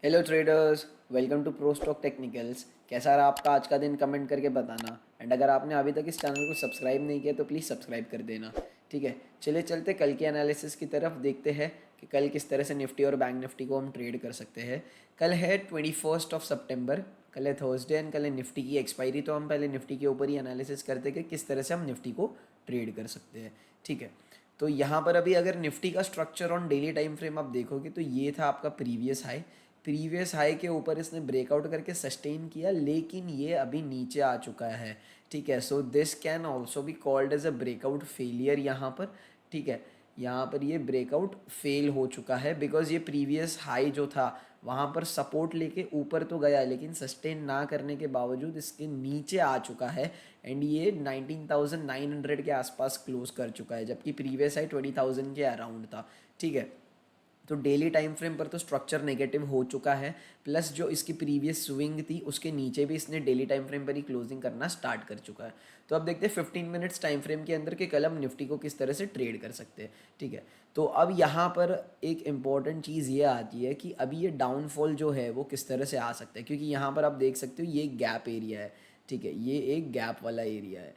Hello traders, welcome to pro stock technicals. कैसा रहा आपका आज का दिन? कमेंट करके बताना। एंड अगर आपने अभी तक इस चैनल को सब्सक्राइब नहीं किया तो प्लीज़ सब्सक्राइब कर देना। ठीक है, चलिए चलते कल के एनालिसिस की तरफ। देखते हैं कि कल किस तरह से निफ्टी और बैंक निफ्टी को हम ट्रेड कर सकते हैं। कल है 21 सितंबर, कल है थर्सडे एंड कल है निफ्टी की एक्सपायरी। तो हम पहले निफ्टी के ऊपर ही एनालिसिस करते हैं कि किस तरह से हम निफ्टी को ट्रेड कर सकते हैं। ठीक है, तो यहाँ पर अभी अगर निफ्टी का structure on daily time frame आप देखोगे तो ये था आपका प्रीवियस हाई के ऊपर इसने ब्रेकआउट करके सस्टेन किया, लेकिन ये अभी नीचे आ चुका है। ठीक है, so this can also be called as a breakout failure यहाँ पर। ठीक है, यहाँ पर ये ब्रेकआउट फेल हो चुका है बिकॉज ये प्रीवियस हाई जो था वहाँ पर सपोर्ट लेके ऊपर तो गया, लेकिन सस्टेन ना करने के बावजूद इसके नीचे आ चुका है। एंड ये 19,900 के आसपास क्लोज कर चुका है, जबकि प्रीवियस हाई 20,000 के अराउंड था। ठीक है, तो डेली टाइम फ्रेम पर तो स्ट्रक्चर नेगेटिव हो चुका है, प्लस जो इसकी प्रीवियस स्विंग थी उसके नीचे भी इसने डेली टाइम फ्रेम पर ही क्लोजिंग करना स्टार्ट कर चुका है। तो अब देखते हैं 15 मिनट्स टाइम फ्रेम के अंदर के कल हम निफ्टी को किस तरह से ट्रेड कर सकते हैं। ठीक है, तो अब यहाँ पर एक इम्पॉर्टेंट चीज़ ये आती है कि अभी ये डाउनफॉल जो है वो किस तरह से आ सकता है, क्योंकि यहाँ पर आप देख सकते हो ये गैप एरिया है। ठीक है, ये एक गैप वाला एरिया है।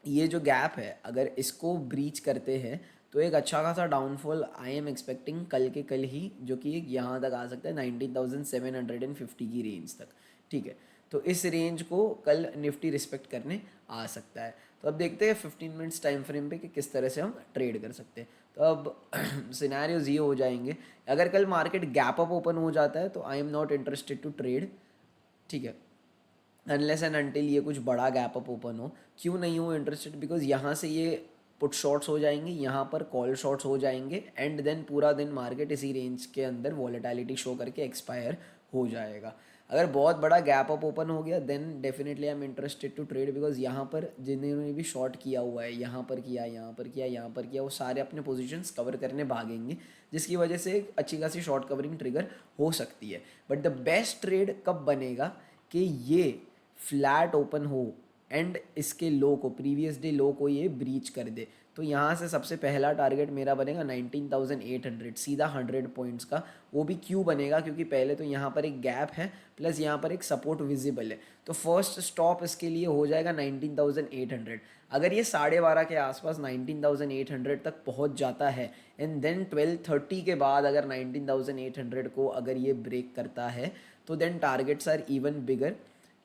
ये जो गैप है अगर इसको ब्रीच करते हैं तो एक अच्छा खासा डाउनफॉल आई एम एक्सपेक्टिंग कल के कल ही, जो कि एक यहाँ तक आ सकता है 19,750 की रेंज तक। ठीक है, तो इस रेंज को कल निफ्टी रिस्पेक्ट करने आ सकता है। तो अब देखते हैं 15 मिनट्स टाइम फ्रेम पे कि किस तरह से हम ट्रेड कर सकते हैं। तो अब सिनेरियोज ये हो जाएंगे, अगर कल मार्केट गैप अप ओपन हो जाता है तो I am not interested to trade. ठीक है, अनलेस एंड अनटिल ये कुछ बड़ा गैप अप ओपन हो। क्यों नहीं हो इंटरेस्टेड? बिकॉज यहाँ से ये पुट शॉर्ट्स हो जाएंगे, यहाँ पर कॉल शॉर्ट्स हो जाएंगे, एंड देन पूरा दिन मार्केट इसी रेंज के अंदर वॉलेटिलिटी शो करके एक्सपायर हो जाएगा। अगर बहुत बड़ा गैप अप ओपन हो गया then definitely I am interested to trade, because यहाँ पर जिन्होंने भी शॉर्ट किया हुआ है, यहाँ पर किया, यहाँ पर किया, यहाँ पर किया, वो सारे अपने पोजीशंस कवर करने भागेंगे, जिसकी वजह से एक अच्छी खासी शॉर्ट कवरिंग ट्रिगर हो सकती है। बट द बेस्ट ट्रेड कब बनेगा कि ये फ्लैट ओपन हो एंड इसके लो को, प्रीवियस डे लो को ये ब्रीच कर दे। तो यहाँ से सबसे पहला टारगेट मेरा बनेगा 19,800, सीधा 100 पॉइंट्स का। वो भी क्यों बनेगा? क्योंकि पहले तो यहाँ पर एक गैप है, प्लस यहाँ पर एक सपोर्ट विजिबल है। तो फर्स्ट स्टॉप इसके लिए हो जाएगा 19,800। अगर ये 12:30 के आसपास 19,800 तक पहुँच जाता है एंड देन 12:30 के बाद अगर 19,800 को अगर ये ब्रेक करता है तो then targets are even bigger.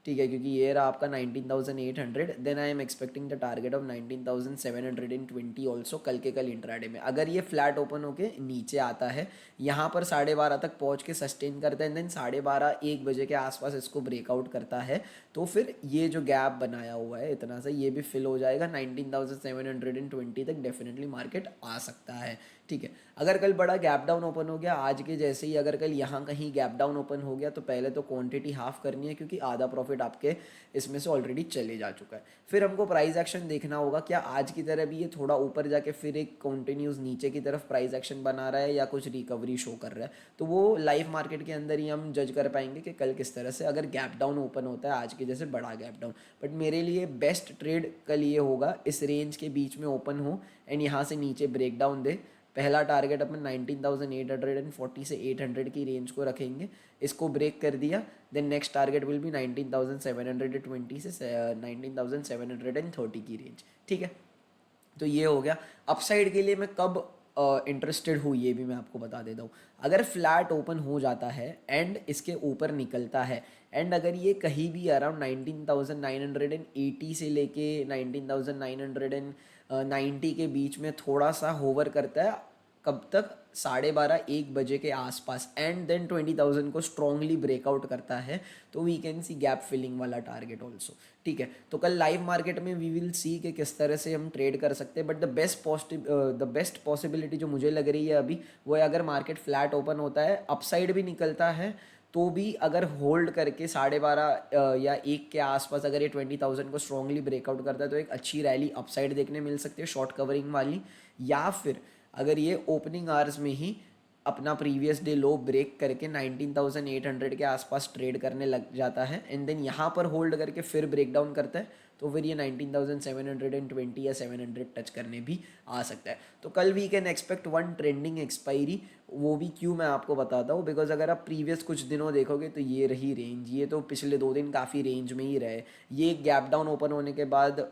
ठीक है, क्योंकि ये रहा आपका 19,800, then I am expecting the target of 19,720 also कल के कल इंट्राडे में। अगर ये फ्लैट ओपन होके नीचे आता है, यहाँ पर 12:30 तक पहुँच के सस्टेन करता है, देन 12:30-1 बजे के आसपास इसको ब्रेकआउट करता है, तो फिर ये जो गैप बनाया हुआ है इतना सा, ये भी फिल हो जाएगा। 19,720 तक डेफिनेटली मार्केट आ सकता है। ठीक है, अगर कल बड़ा गैप डाउन ओपन हो गया आज के जैसे ही, अगर कल यहाँ कहीं गैप डाउन ओपन हो गया तो पहले तो क्वांटिटी हाफ करनी है, क्योंकि आधा प्रॉफिट आपके इसमें से ऑलरेडी चले जा चुका है। फिर हमको प्राइस एक्शन देखना होगा, क्या आज की तरह भी ये थोड़ा ऊपर जाके फिर एक कंटिन्यूस नीचे की तरफ प्राइस एक्शन बना रहा है या कुछ रिकवरी शो कर रहा है। तो वो लाइव मार्केट के अंदर ही हम जज कर पाएंगे कि कल किस तरह से अगर गैप डाउन ओपन होता है आज के जैसे बड़ा गैप डाउन। बट मेरे लिए बेस्ट ट्रेड कल ये होगा, इस रेंज के बीच में ओपन हो एंड यहाँ से नीचे ब्रेक डाउन दे। पहला टारगेट अपन 19,840 से 800 की रेंज को रखेंगे। इसको ब्रेक कर दिया then next target will be 19,720 से 19,730 की रेंज। ठीक है, तो ये हो गया। अपसाइड के लिए मैं कब इंटरेस्टेड हूँ ये भी मैं आपको बता देता हूँ। अगर फ्लैट ओपन हो जाता है एंड इसके ऊपर निकलता है एंड अगर ये कहीं भी अराउंड 19,980 से लेके 19,990 के बीच में थोड़ा सा होवर करता है, कब तक? 12:30-1 बजे के आसपास, एंड देन 20,000 को स्ट्रांगली ब्रेकआउट करता है, तो we can see gap filling वाला टारगेट ऑल्सो। ठीक है, तो कल लाइव मार्केट में वी विल सी कि किस तरह से हम ट्रेड कर सकते हैं। बट द बेस्ट पॉसिबिलिटी जो मुझे लग रही है अभी वो है, अगर मार्केट फ्लैट ओपन होता है, अपसाइड भी निकलता है, तो भी अगर होल्ड करके 12:30 या 1 के आसपास अगर ये 20,000 को स्ट्रांगली ब्रेकआउट करता है तो एक अच्छी रैली अपसाइड देखने मिल सकती है शॉर्ट कवरिंग वाली। या फिर अगर ये ओपनिंग आवर्स में ही अपना प्रीवियस डे लो ब्रेक करके 19,800 के आसपास ट्रेड करने लग जाता है एंड देन यहाँ पर होल्ड करके फिर ब्रेक डाउन करता है, तो फिर ये 19,720 या 700 टच करने भी आ सकता है। तो कल we can expect one trending expiry. वो भी क्यों मैं आपको बताता हूँ, बिकॉज अगर आप प्रीवियस कुछ दिनों देखोगे तो ये रही रेंज, ये तो पिछले 2 दिन काफ़ी रेंज में ही रहे। ये गैप डाउन ओपन होने के बाद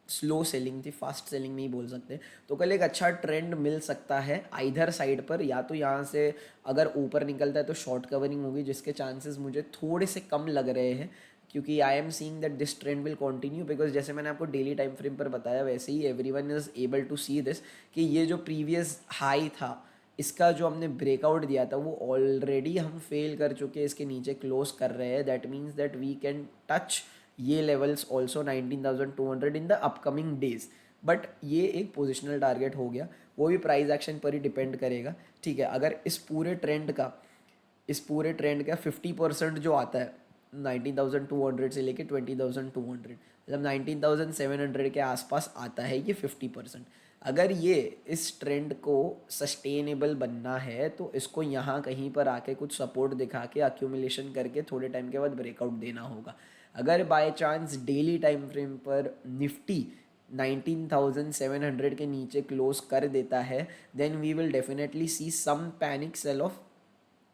स्लो सेलिंग थी, फास्ट सेलिंग नहीं बोल सकते। तो कल एक अच्छा ट्रेंड मिल सकता है आइधर साइड पर, या तो यहाँ से अगर ऊपर निकलता है तो शॉर्ट कवरिंग होगी, जिसके चांसेस मुझे थोड़े से कम लग रहे हैं, क्योंकि I am seeing that this trend will continue. Because जैसे मैंने आपको डेली टाइम फ्रेम पर बताया, वैसे ही everyone is able to see this कि ये जो प्रीवियस हाई था, इसका जो हमने ब्रेकआउट दिया था वो ऑलरेडी हम फेल कर चुके हैं, इसके नीचे क्लोज कर रहे हैं। That means that we can touch ये levels also 19,200 in the upcoming days. But ये एक पोजिशनल टारगेट हो गया, वो भी प्राइस एक्शन पर ही डिपेंड करेगा। ठीक है, अगर इस पूरे ट्रेंड का 50% जो आता है 19,200 से लेके 20,200, मतलब 19,700 के आसपास आता है ये 50%। अगर ये इस ट्रेंड को सस्टेनेबल बनना है तो इसको यहाँ कहीं पर आके कुछ सपोर्ट दिखा के अक्यूमुलेशन करके थोड़े टाइम के बाद ब्रेकआउट देना होगा। अगर by chance daily time frame पर निफ्टी 19,700 के नीचे क्लोज कर देता है, then we will definitely see some panic sell off,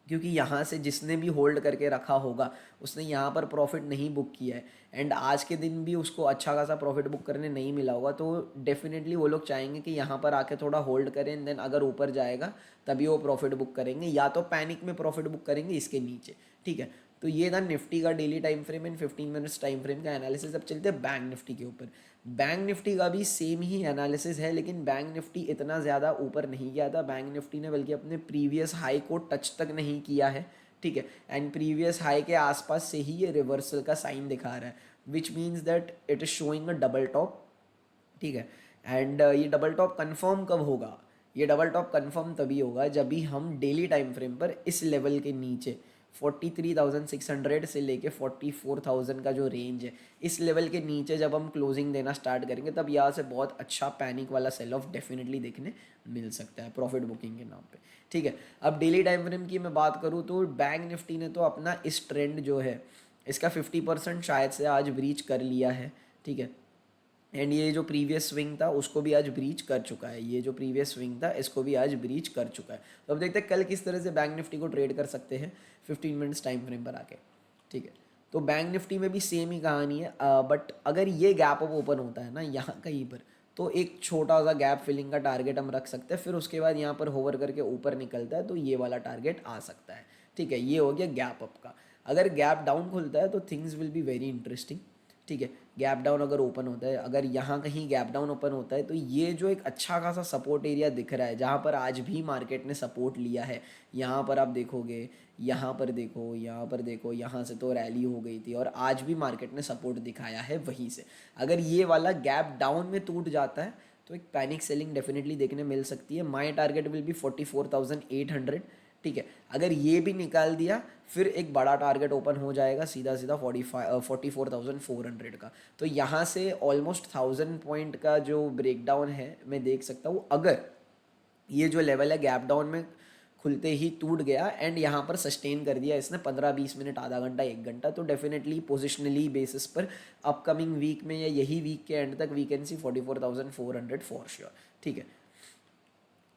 क्योंकि यहाँ से जिसने भी होल्ड करके रखा होगा उसने यहाँ पर प्रॉफिट नहीं बुक किया है, एंड आज के दिन भी उसको अच्छा खासा प्रॉफिट बुक करने नहीं मिला होगा, तो डेफिनेटली वो लोग चाहेंगे कि यहाँ पर आके थोड़ा होल्ड करें, देन अगर ऊपर जाएगा तभी वो प्रॉफिट बुक करेंगे, या तो पैनिक में प्रॉफिट बुक करेंगे इसके नीचे। ठीक है, तो ये था निफ्टी का daily time frame and 15 minutes time frame का एनालिसिस। अब चलते हैं बैंक निफ्टी के ऊपर। बैंक निफ्टी का भी सेम ही एनालिसिस है, लेकिन बैंक निफ्टी इतना ज़्यादा ऊपर नहीं गया था। बैंक निफ्टी ने बल्कि अपने प्रीवियस हाई को टच तक नहीं किया है। ठीक है, एंड प्रीवियस हाई के आसपास से ही ये रिवर्सल का साइन दिखा रहा है, which means that it is showing a double top. ठीक है, एंड ये डबल टॉप कंफर्म कब होगा? ये डबल टॉप कंफर्म तभी होगा जब भी हम डेली टाइम फ्रेम पर इस लेवल के नीचे 43,600 से लेके 44,000 का जो रेंज है, इस लेवल के नीचे जब हम क्लोजिंग देना स्टार्ट करेंगे, तब यहाँ से बहुत अच्छा पैनिक वाला सेल ऑफ डेफिनेटली देखने मिल सकता है प्रॉफिट बुकिंग के नाम पे। ठीक है, अब डेली टाइम फ्रेम की मैं बात करूँ तो बैंक निफ्टी ने तो अपना इस ट्रेंड जो है इसका 50% शायद से आज ब्रीच कर लिया है। ठीक है, एंड ये जो प्रीवियस स्विंग था उसको भी आज ब्रीच कर चुका है, ये जो प्रीवियस स्विंग था इसको भी आज ब्रीच कर चुका है। तो अब देखते हैं कल किस तरह से बैंक निफ्टी को ट्रेड कर सकते हैं 15 मिनट्स टाइम फ्रेम पर आके। ठीक है, तो बैंक निफ्टी में भी सेम ही कहानी है, बट अगर ये गैप अप ओपन होता है ना यहाँ कहीं पर, तो एक छोटा सा गैप फिलिंग का टारगेट हम रख सकते हैं, फिर उसके बाद यहाँ पर होवर करके ऊपर निकलता है तो ये वाला टारगेट आ सकता है। ठीक है, ये हो गया गैप अप का। अगर गैप डाउन खुलता है तो things will be very interesting. ठीक है, गैप डाउन अगर ओपन होता है, अगर यहाँ कहीं गैप डाउन ओपन होता है, तो ये जो एक अच्छा खासा सपोर्ट एरिया दिख रहा है जहाँ पर आज भी मार्केट ने सपोर्ट लिया है, यहाँ पर आप देखोगे, यहाँ पर देखो, यहाँ पर देखो, यहाँ से तो रैली हो गई थी और आज भी मार्केट ने सपोर्ट दिखाया है वहीं से। अगर ये वाला गैप डाउन में टूट जाता है तो एक पैनिक सेलिंग डेफिनेटली देखने मिल सकती है। My target will B 44,800। ठीक है, अगर ये भी निकाल दिया फिर एक बड़ा टारगेट ओपन हो जाएगा सीधा सीधा 44,400 का। तो यहाँ से ऑलमोस्ट 1000 पॉइंट का जो ब्रेकडाउन है मैं देख सकता हूँ। अगर ये जो लेवल है गैप डाउन में खुलते ही टूट गया एंड यहाँ पर सस्टेन कर दिया इसने 15-20 मिनट, आधा घंटा, 1 घंटा, तो डेफिनेटली पोजिशनली बेसिस पर अपकमिंग वीक में या यही वीक के एंड तक we can see 44,400 for sure. ठीक है,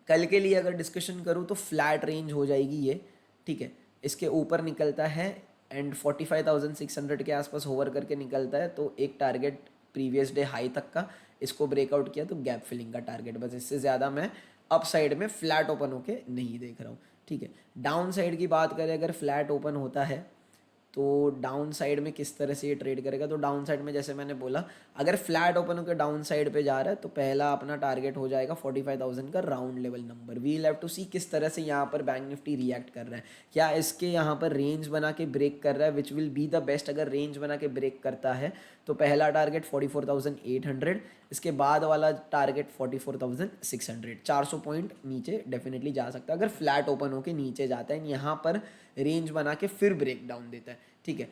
कल के लिए अगर डिस्कशन करूँ तो फ्लैट रेंज हो जाएगी ये। ठीक है, इसके ऊपर निकलता है एंड 45,600 के आसपास होवर करके निकलता है तो एक टारगेट प्रीवियस डे हाई तक का, इसको ब्रेकआउट किया तो गैप फिलिंग का टारगेट, बस इससे ज़्यादा मैं अप साइड में फ्लैट ओपन होके नहीं देख रहा हूँ। ठीक है, डाउन साइड की बात करें, अगर फ्लैट ओपन होता है तो डाउन साइड में किस तरह से ये ट्रेड करेगा, तो डाउन साइड में जैसे मैंने बोला, अगर फ्लैट ओपन होकर डाउन साइड पे जा रहा है तो पहला अपना टारगेट हो जाएगा 45,000 का round level number. We have to see किस तरह से यहाँ पर बैंक निफ्टी रिएक्ट कर रहा है, क्या इसके यहाँ पर रेंज बना के ब्रेक कर रहा है, which will be the best. अगर रेंज बना के ब्रेक करता है तो पहला टारगेट 44,800, इसके बाद वाला टारगेट 44,600, 400 पॉइंट नीचे डेफिनेटली जा सकता है अगर फ्लैट ओपन होकर नीचे जाता है, यहाँ पर रेंज बना के फिर ब्रेक डाउन देता है। ठीक है,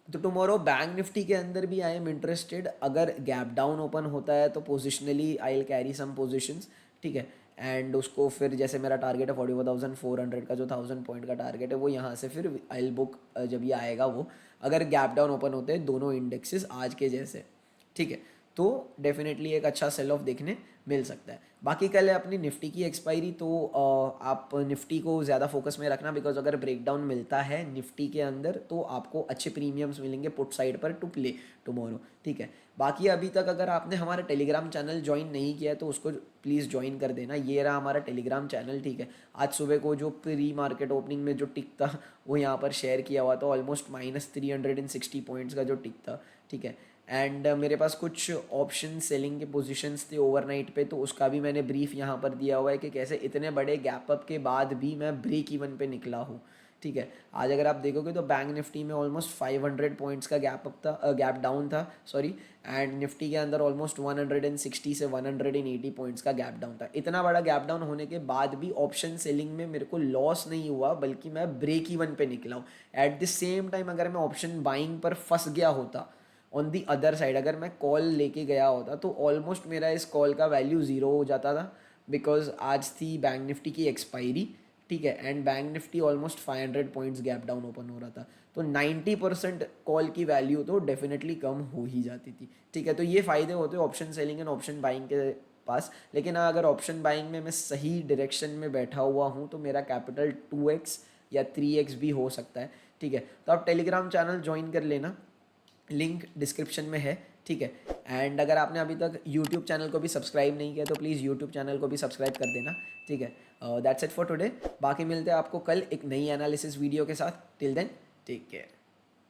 तो टुमारो बैंक निफ्टी के अंदर भी आई एम इंटरेस्टेड। अगर गैप डाउन ओपन होता है तो positionally I will carry some positions. ठीक है, एंड उसको फिर जैसे मेरा टारगेट है 44,400 का, जो 1000 पॉइंट का टारगेट है, वो यहाँ से फिर आई बुक जब ये आएगा वो, अगर गैप डाउन ओपन होते हैं दोनों इंडेक्सेस आज के जैसे, ठीक है, तो डेफिनेटली एक अच्छा सेल ऑफ देखने मिल सकता है। बाकी कल है अपनी निफ्टी की एक्सपायरी, तो आप निफ्टी को ज़्यादा फोकस में रखना, बिकॉज अगर ब्रेकडाउन मिलता है निफ्टी के अंदर तो आपको अच्छे प्रीमियम्स मिलेंगे पुट साइड पर टू प्ले टुमारो, ठीक है। बाकी अभी तक अगर आपने हमारा टेलीग्राम चैनल ज्वाइन नहीं किया है तो उसको प्लीज़ ज्वाइन कर देना। ये रहा हमारा टेलीग्राम चैनल, ठीक है। आज सुबह को जो प्री मार्केट ओपनिंग में जो टिक था वो यहाँ पर शेयर किया हुआ था, ऑलमोस्ट -360 पॉइंट्स का जो टिक था, ठीक है। एंड मेरे पास कुछ ऑप्शन सेलिंग के पोजीशंस थे ओवरनाइट पे, तो उसका भी मैंने ब्रीफ यहाँ पर दिया हुआ है कि कैसे इतने बड़े गैप अप के बाद भी मैं ब्रेक इवन पे निकला हूँ, ठीक है। आज अगर आप देखोगे तो बैंक निफ्टी में ऑलमोस्ट 500 पॉइंट्स का गैप अप था, गैप डाउन था सॉरी, एंड निफ्टी के अंदर ऑलमोस्ट 160 से 180 पॉइंट्स का गैप डाउन था। इतना बड़ा गैप डाउन होने के बाद भी ऑप्शन सेलिंग में मेरे को लॉस नहीं हुआ, बल्कि मैं ब्रेक इवन पे निकला हूँ। एट द सेम टाइम अगर मैं ऑप्शन बाइंग पर फंस गया होता ऑन दी अदर साइड, अगर मैं कॉल लेके गया होता तो ऑलमोस्ट मेरा इस कॉल का वैल्यू ज़ीरो हो जाता था, बिकॉज आज थी बैंक निफ्टी की एक्सपायरी, ठीक है। And bank Nifty almost 500 points gap down open हो रहा था, तो 90% कॉल की वैल्यू तो डेफिनेटली कम हो ही जाती थी, ठीक है। तो ये फ़ायदे होते हैं option selling and option buying के पास। लेकिन अगर ऑप्शन बाइंग में मैं सही डायरेक्शन में बैठा हुआ हूँ तो मेरा कैपिटल 2x या 3x भी हो सकता है, ठीक है। तो आप टेलीग्राम चैनल ज्वाइन कर लेना, लिंक डिस्क्रिप्शन में है, ठीक है। एंड अगर आपने अभी तक यूट्यूब चैनल को भी सब्सक्राइब नहीं किया तो प्लीज़ यूट्यूब चैनल को भी सब्सक्राइब कर देना, ठीक है। That's it for today. बाकी मिलते हैं आपको कल एक नई एनालिसिस वीडियो के साथ। Till then take care.